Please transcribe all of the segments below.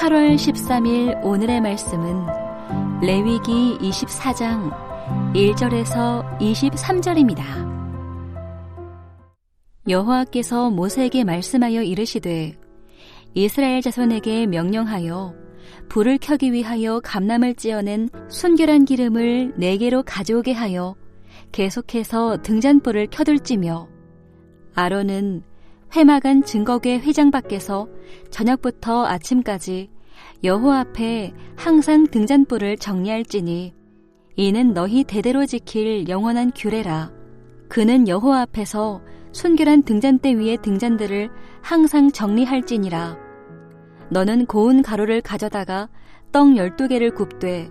8월 13일 오늘의 말씀은 레위기 24장 1절에서 23절입니다. 여호와께서 모세에게 말씀하여 이르시되 이스라엘 자손에게 명령하여 불을 켜기 위하여 감람을 찌어낸 순결한 기름을 4개로 가져오게 하여 계속해서 등잔불을 켜둘지며 아론은 회막안 증거궤 회장 밖에서 저녁부터 아침까지 여호와 앞에 항상 등잔불을 정리할지니 이는 너희 대대로 지킬 영원한 규례라. 그는 여호와 앞에서 순결한 등잔대 위의 등잔들을 항상 정리할지니라. 너는 고운 가루를 가져다가 떡 12개를 굽되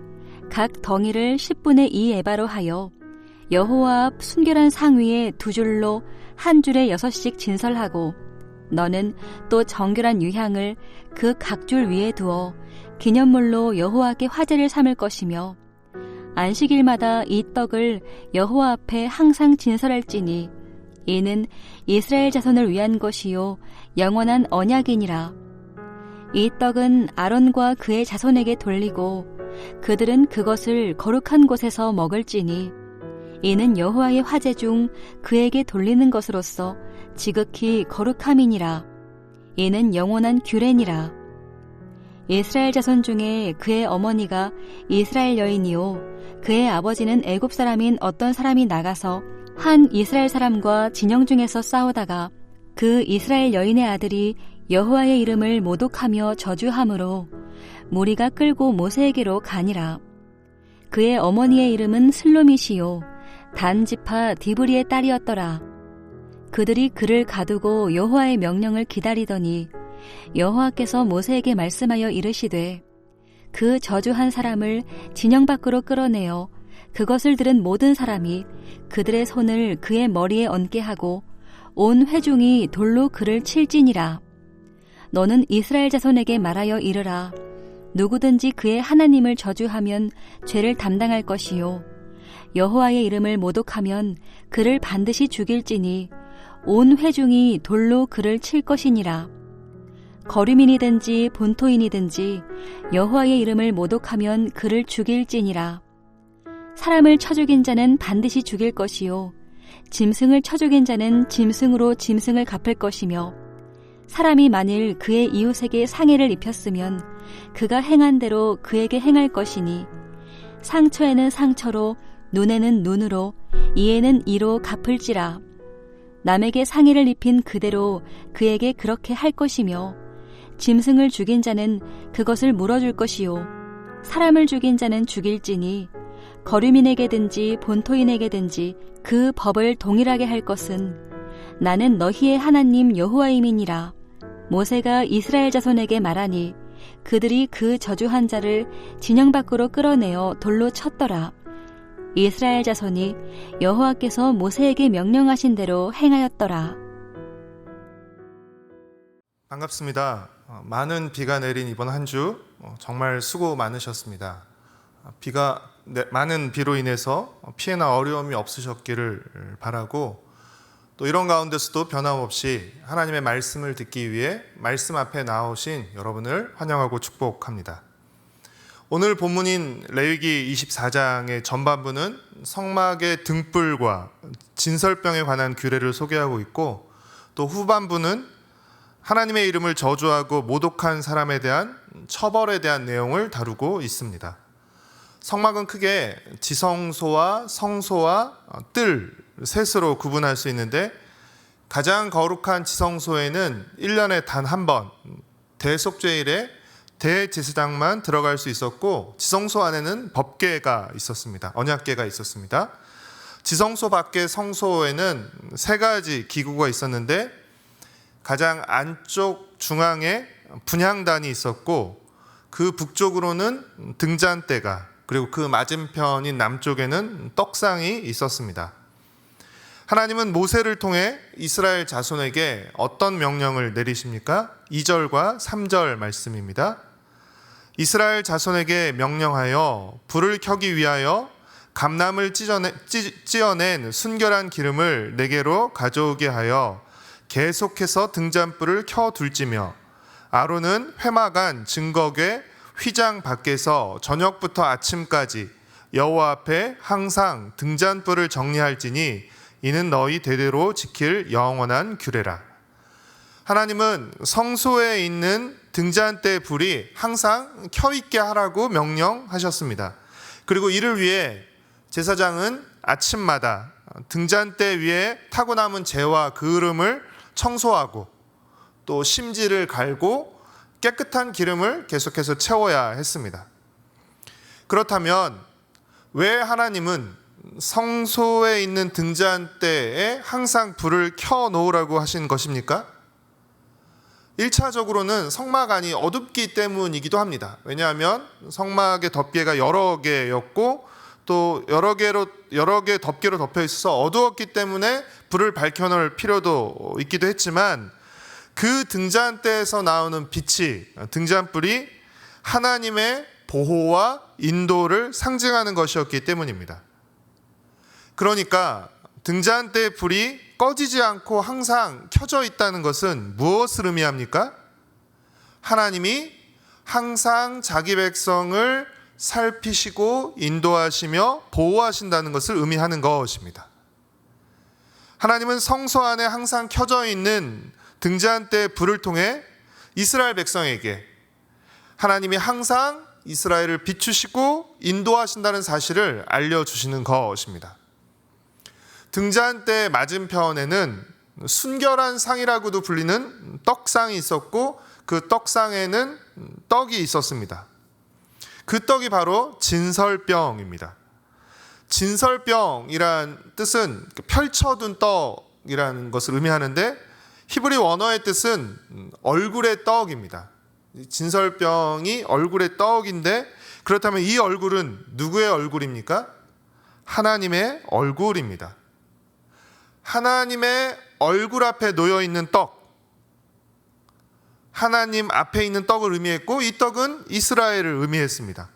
각 덩이를 10분의 2 에바로 하여 여호와 앞 순결한 상 위에 2줄로 한 줄에 6씩 진설하고 너는 또 정결한 유향을 그 각 줄 위에 두어 기념물로 여호와께 화제를 삼을 것이며 안식일마다 이 떡을 여호와 앞에 항상 진설할지니 이는 이스라엘 자손을 위한 것이요 영원한 언약이니라. 이 떡은 아론과 그의 자손에게 돌리고 그들은 그것을 거룩한 곳에서 먹을지니 이는 여호와의 화제 중 그에게 돌리는 것으로서 지극히 거룩함이니라. 이는 영원한 규례니라. 이스라엘 자손 중에 그의 어머니가 이스라엘 여인이요 그의 아버지는 애굽 사람인 어떤 사람이 나가서 한 이스라엘 사람과 진영 중에서 싸우다가 그 이스라엘 여인의 아들이 여호와의 이름을 모독하며 저주함으로 무리가 끌고 모세에게로 가니라. 그의 어머니의 이름은 슬로밋이요 단 지파 디브리의 딸이었더라. 그들이 그를 가두고 여호와의 명령을 기다리더니 여호와께서 모세에게 말씀하여 이르시되 그 저주한 사람을 진영 밖으로 끌어내어 그것을 들은 모든 사람이 그들의 손을 그의 머리에 얹게 하고 온 회중이 돌로 그를 칠지니라. 너는 이스라엘 자손에게 말하여 이르라. 누구든지 그의 하나님을 저주하면 죄를 담당할 것이요 여호와의 이름을 모독하면 그를 반드시 죽일지니 온 회중이 돌로 그를 칠 것이니라. 거류민이든지 본토인이든지 여호와의 이름을 모독하면 그를 죽일지니라. 사람을 쳐 죽인 자는 반드시 죽일 것이요 짐승을 쳐 죽인 자는 짐승으로 짐승을 갚을 것이며 사람이 만일 그의 이웃에게 상해를 입혔으면 그가 행한 대로 그에게 행할 것이니 상처에는 상처로 눈에는 눈으로 이에는 이로 갚을지라. 남에게 상해를 입힌 그대로 그에게 그렇게 할 것이며 짐승을 죽인 자는 그것을 물어줄 것이요 사람을 죽인 자는 죽일지니 거류민에게든지 본토인에게든지 그 법을 동일하게 할 것은 나는 너희의 하나님 여호와임이니라. 모세가 이스라엘 자손에게 말하니 그들이 그 저주한 자를 진영 밖으로 끌어내어 돌로 쳤더라. 이스라엘 자손이 여호와께서 모세에게 명령하신 대로 행하였더라. 반갑습니다. 많은 비가 내린 이번 한 주 정말 수고 많으셨습니다. 많은 비로 인해서 피해나 어려움이 없으셨기를 바라고 또 이런 가운데서도 변함없이 하나님의 말씀을 듣기 위해 말씀 앞에 나오신 여러분을 환영하고 축복합니다. 오늘 본문인 레위기 24장의 전반부는 성막의 등불과 진설병에 관한 규례를 소개하고 있고 또 후반부는 하나님의 이름을 저주하고 모독한 사람에 대한 처벌에 대한 내용을 다루고 있습니다. 성막은 크게 지성소와 성소와 뜰 셋으로 구분할 수 있는데 가장 거룩한 지성소에는 1년에 단 한 번 대속죄일에 대제사장만 들어갈 수 있었고 지성소 안에는 법궤가 있었습니다. 언약궤가 있었습니다. 지성소 밖의 성소에는 3가지 기구가 있었는데 가장 안쪽 중앙에 분향단이 있었고 그 북쪽으로는 등잔대가 그리고 그 맞은편인 남쪽에는 떡상이 있었습니다. 하나님은 모세를 통해 이스라엘 자손에게 어떤 명령을 내리십니까? 2절과 3절 말씀입니다. 이스라엘 자손에게 명령하여 불을 켜기 위하여 감람을 찌어낸 순결한 기름을 4개로 가져오게 하여 계속해서 등잔불을 켜둘지며 아론은 회막안 증거궤 휘장 밖에서 저녁부터 아침까지 여호와 앞에 항상 등잔불을 정리할지니 이는 너희 대대로 지킬 영원한 규례라. 하나님은 성소에 있는 등잔대 불이 항상 켜있게 하라고 명령하셨습니다. 그리고 이를 위해 제사장은 아침마다 등잔대 위에 타고 남은 재와 그을음을 청소하고 또 심지를 갈고 깨끗한 기름을 계속해서 채워야 했습니다. 그렇다면 왜 하나님은 성소에 있는 등잔대에 항상 불을 켜 놓으라고 하신 것입니까? 1차적으로는 성막 안이 어둡기 때문이기도 합니다. 왜냐하면 성막의 덮개가 여러 개였고 또 여러 개 덮개로 덮여 있어서 어두웠기 때문에 불을 밝혀놓을 필요도 있기도 했지만 그 등잔대에서 나오는 빛이, 등잔불이 하나님의 보호와 인도를 상징하는 것이었기 때문입니다. 그러니까 등잔대 불이 꺼지지 않고 항상 켜져 있다는 것은 무엇을 의미합니까? 하나님이 항상 자기 백성을 살피시고 인도하시며 보호하신다는 것을 의미하는 것입니다. 하나님은 성소 안에 항상 켜져 있는 등잔대 불을 통해 이스라엘 백성에게 하나님이 항상 이스라엘을 비추시고 인도하신다는 사실을 알려주시는 것입니다. 등잔대 맞은편에는 순결한 상이라고도 불리는 떡상이 있었고 그 떡상에는 떡이 있었습니다. 그 떡이 바로 진설병입니다. 진설병이란 뜻은 펼쳐둔 떡이라는 것을 의미하는데 히브리 원어의 뜻은 얼굴의 떡입니다. 진설병이 얼굴의 떡인데 그렇다면 이 얼굴은 누구의 얼굴입니까? 하나님의 얼굴입니다. 하나님의 얼굴 앞에 놓여 있는 떡, 하나님 앞에 있는 떡을 의미했고 이 떡은 이스라엘을 의미했습니다.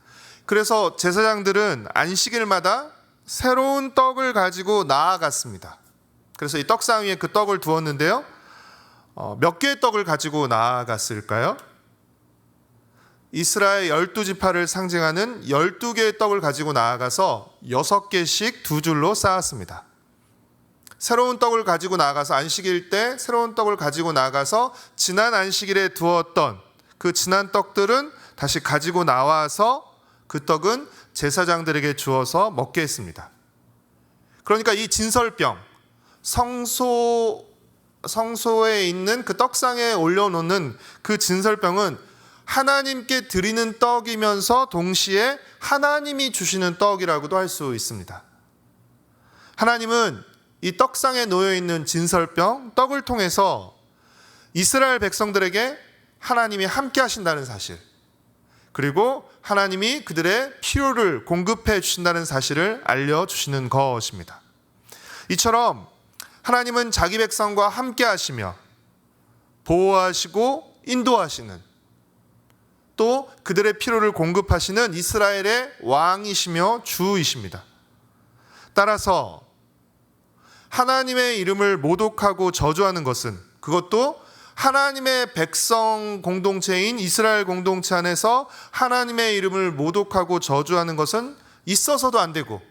그래서 제사장들은 안식일마다 새로운 떡을 가지고 나아갔습니다. 그래서 이 떡상 위에 그 떡을 두었는데요. 몇 개의 떡을 가지고 나아갔을까요? 이스라엘 12지파를 상징하는 12개의 떡을 가지고 나아가서 6개씩 두 줄로 쌓았습니다. 새로운 떡을 가지고 나가서 안식일 때 새로운 떡을 가지고 나가서 지난 안식일에 두었던 그 지난 떡들은 다시 가지고 나와서 그 떡은 제사장들에게 주어서 먹게 했습니다. 그러니까 이 진설병, 성소에 있는 그 떡상에 올려놓는 그 진설병은 하나님께 드리는 떡이면서 동시에 하나님이 주시는 떡이라고도 할 수 있습니다. 하나님은 이 떡상에 놓여있는 진설병, 떡을 통해서 이스라엘 백성들에게 하나님이 함께 하신다는 사실, 그리고 하나님이 그들의 필요를 공급해 주신다는 사실을 알려주시는 것입니다. 이처럼 하나님은 자기 백성과 함께 하시며 보호하시고 인도하시는, 또 그들의 필요를 공급하시는 이스라엘의 왕이시며 주이십니다. 따라서 하나님의 이름을 모독하고 저주하는 것은, 그것도 하나님의 백성 공동체인 이스라엘 공동체 안에서 하나님의 이름을 모독하고 저주하는 것은 있어서도 안 되고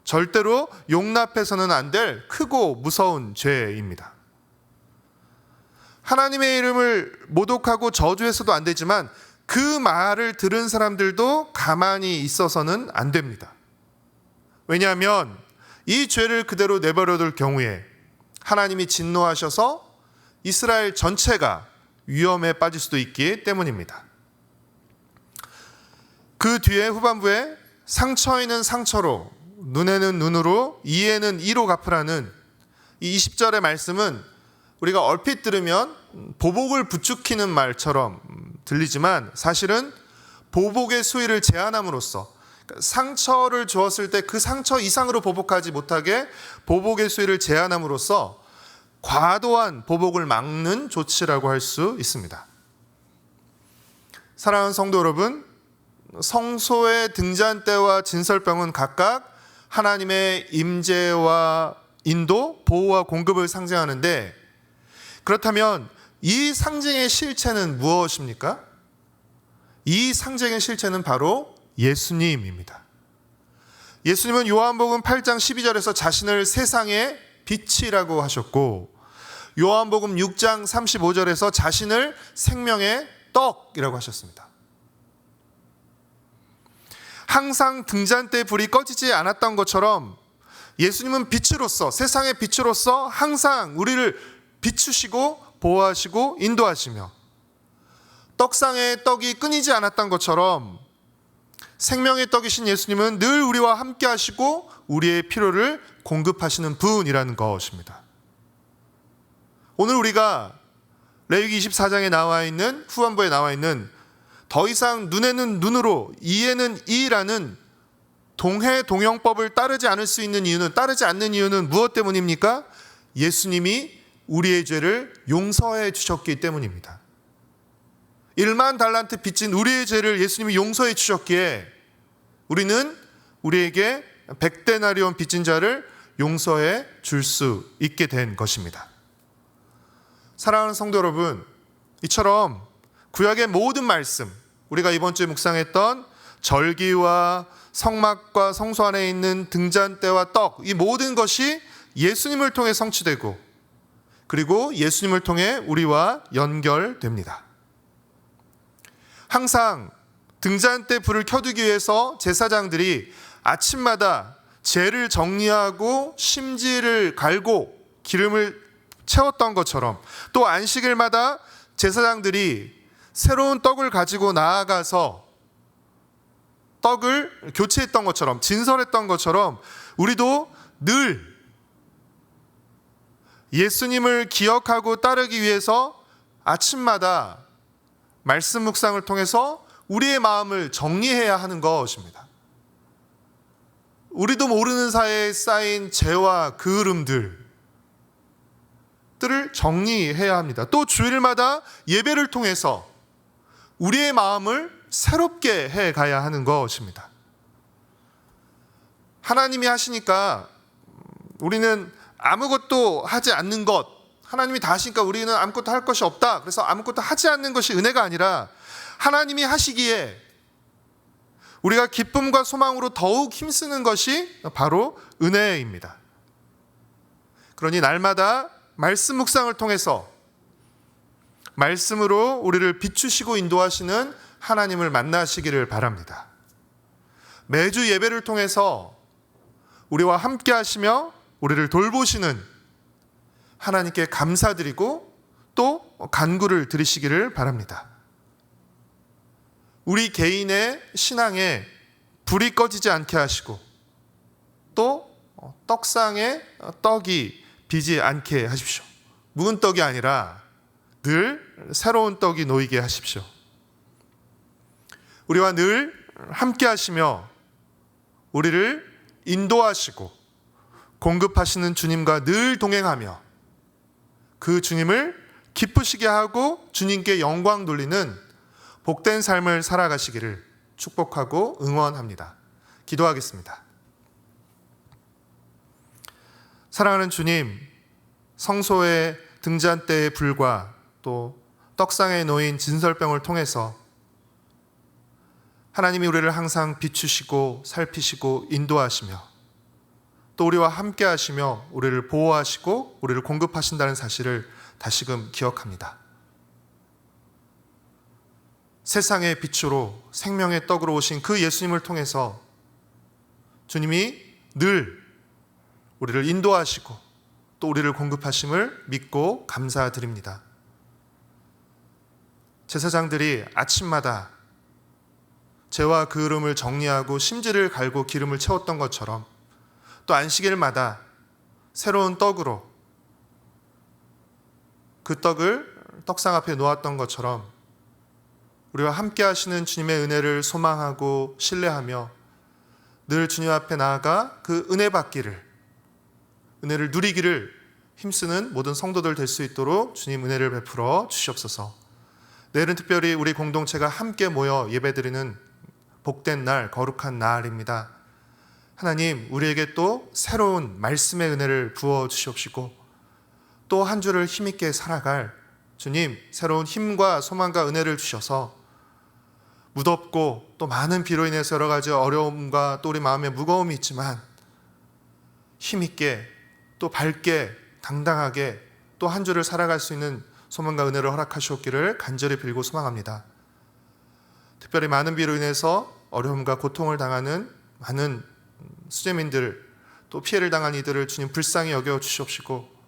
절대로 용납해서는 안 될 크고 무서운 죄입니다. 하나님의 이름을 모독하고 저주해서도 안 되지만 그 말을 들은 사람들도 가만히 있어서는 안 됩니다. 왜냐하면 이 죄를 그대로 내버려둘 경우에 하나님이 진노하셔서 이스라엘 전체가 위험에 빠질 수도 있기 때문입니다. 그 뒤에 후반부에 상처에는 상처로, 눈에는 눈으로, 이에는 이로 갚으라는 이 20절의 말씀은 우리가 얼핏 들으면 보복을 부추기는 말처럼 들리지만 사실은 보복의 수위를 제한함으로써, 상처를 주었을 때 그 상처 이상으로 보복하지 못하게 보복의 수위를 제한함으로써 과도한 보복을 막는 조치라고 할 수 있습니다. 사랑하는 성도 여러분, 성소의 등잔대와 진설병은 각각 하나님의 임재와 인도, 보호와 공급을 상징하는데, 그렇다면 이 상징의 실체는 무엇입니까? 이 상징의 실체는 바로 예수님입니다. 예수님은 요한복음 8장 12절에서 자신을 세상의 빛이라고 하셨고, 요한복음 6장 35절에서 자신을 생명의 떡이라고 하셨습니다. 항상 등잔대 불이 꺼지지 않았던 것처럼 예수님은 빛으로서, 세상의 빛으로서 항상 우리를 비추시고 보호하시고 인도하시며, 떡상의 떡이 끊이지 않았던 것처럼 생명의 떡이신 예수님은 늘 우리와 함께 하시고 우리의 필요를 공급하시는 분이라는 것입니다. 오늘 우리가 레위기 24장에 나와 있는, 후반부에 나와 있는 더 이상 눈에는 눈으로 이에는 이라는 동해동영법을 따르지 않는 이유는 무엇 때문입니까? 예수님이 우리의 죄를 용서해 주셨기 때문입니다. 1만 달란트 빚진 우리의 죄를 예수님이 용서해 주셨기에 우리는 우리에게 100데나리온 빚진 자를 용서해 줄 수 있게 된 것입니다. 사랑하는 성도 여러분, 이처럼 구약의 모든 말씀, 우리가 이번 주에 묵상했던 절기와 성막과 성소 안에 있는 등잔대와 떡, 이 모든 것이 예수님을 통해 성취되고, 그리고 예수님을 통해 우리와 연결됩니다. 항상 등잔대 불을 켜두기 위해서 제사장들이 아침마다 재를 정리하고 심지를 갈고 기름을 채웠던 것처럼, 또 안식일마다 제사장들이 새로운 떡을 가지고 나아가서 떡을 교체했던 것처럼, 진설했던 것처럼 우리도 늘 예수님을 기억하고 따르기 위해서 아침마다 말씀 묵상을 통해서 우리의 마음을 정리해야 하는 것입니다. 우리도 모르는 사이에 쌓인 죄와 그을음들을 정리해야 합니다. 또 주일마다 예배를 통해서 우리의 마음을 새롭게 해가야 하는 것입니다. 하나님이 하시니까 우리는 아무것도 하지 않는 것, 하나님이 다 하시니까 우리는 아무것도 할 것이 없다, 그래서 아무것도 하지 않는 것이 은혜가 아니라, 하나님이 하시기에 우리가 기쁨과 소망으로 더욱 힘쓰는 것이 바로 은혜입니다. 그러니 날마다 말씀 묵상을 통해서 말씀으로 우리를 비추시고 인도하시는 하나님을 만나시기를 바랍니다. 매주 예배를 통해서 우리와 함께 하시며 우리를 돌보시는 하나님께 감사드리고 또 간구를 드리시기를 바랍니다. 우리 개인의 신앙에 불이 꺼지지 않게 하시고, 또 떡상에 떡이 비지 않게 하십시오. 묵은 떡이 아니라 늘 새로운 떡이 놓이게 하십시오. 우리와 늘 함께 하시며 우리를 인도하시고 공급하시는 주님과 늘 동행하며 그 주님을 기쁘시게 하고 주님께 영광 돌리는 복된 삶을 살아가시기를 축복하고 응원합니다. 기도하겠습니다. 사랑하는 주님, 성소의 등잔대의 불과 또 떡상에 놓인 진설병을 통해서 하나님이 우리를 항상 비추시고 살피시고 인도하시며 또 우리와 함께 하시며 우리를 보호하시고 우리를 공급하신다는 사실을 다시금 기억합니다. 세상의 빛으로 생명의 떡으로 오신 그 예수님을 통해서 주님이 늘 우리를 인도하시고 또 우리를 공급하심을 믿고 감사드립니다. 제사장들이 아침마다 죄와 그을음을 정리하고 심지를 갈고 기름을 채웠던 것처럼, 또 안식일마다 새로운 떡으로 그 떡을 떡상 앞에 놓았던 것처럼 우리와 함께 하시는 주님의 은혜를 소망하고 신뢰하며 늘 주님 앞에 나아가 그 은혜 받기를, 은혜를 누리기를 힘쓰는 모든 성도들 될 수 있도록 주님 은혜를 베풀어 주시옵소서. 내일은 특별히 우리 공동체가 함께 모여 예배드리는 복된 날, 거룩한 날입니다. 하나님, 우리에게 또 새로운 말씀의 은혜를 부어 주시옵시고 또 한 주를 힘있게 살아갈 주님, 새로운 힘과 소망과 은혜를 주셔서 무덥고 또 많은 비로 인해서 여러 가지 어려움과 또 우리 마음에 무거움이 있지만 힘있게 또 밝게 당당하게 또 한 주를 살아갈 수 있는 소망과 은혜를 허락하시옵기를 간절히 빌고 소망합니다. 특별히 많은 비로 인해서 어려움과 고통을 당하는 많은 수재민들 또 피해를 당한 이들을 주님 불쌍히 여겨 주시옵시고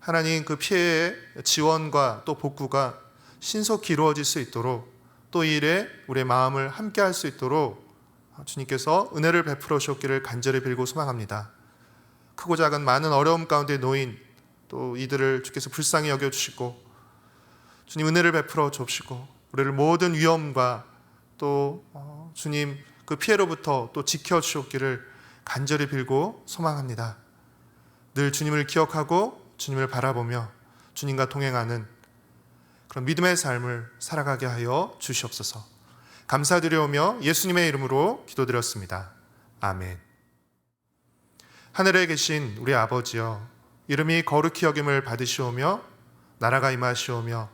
하나님 그 피해의 지원과 또 복구가 신속히 이루어질 수 있도록 또 이 일에 우리의 마음을 함께 할 수 있도록 주님께서 은혜를 베풀어 주옵기를 간절히 빌고 소망합니다. 크고 작은 많은 어려움 가운데 놓인 또 이들을 주께서 불쌍히 여겨 주시고 주님 은혜를 베풀어 주옵시고 우리를 모든 위험과 또 주님 그 피해로부터 또 지켜 주옵기를 간절히 빌고 소망합니다. 늘 주님을 기억하고 주님을 바라보며 주님과 동행하는 그런 믿음의 삶을 살아가게 하여 주시옵소서. 감사드려오며 예수님의 이름으로 기도드렸습니다. 아멘. 하늘에 계신 우리 아버지여, 이름이 거룩히 여김을 받으시오며 나라가 임하시오며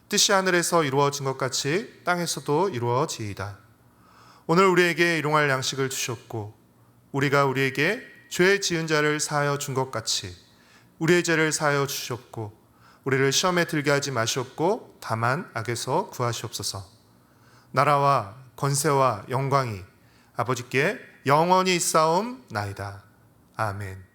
뜻이 하늘에서 이루어진 것 같이 땅에서도 이루어지이다. 오늘 우리에게 일용할 양식을 주셨고 우리가 우리에게 죄 지은 자를 사하여 준 것 같이 우리의 죄를 사하여 주셨고 우리를 시험에 들게 하지 마시옵고 다만 악에서 구하시옵소서. 나라와 권세와 영광이 아버지께 영원히 있사옵나이다. 아멘.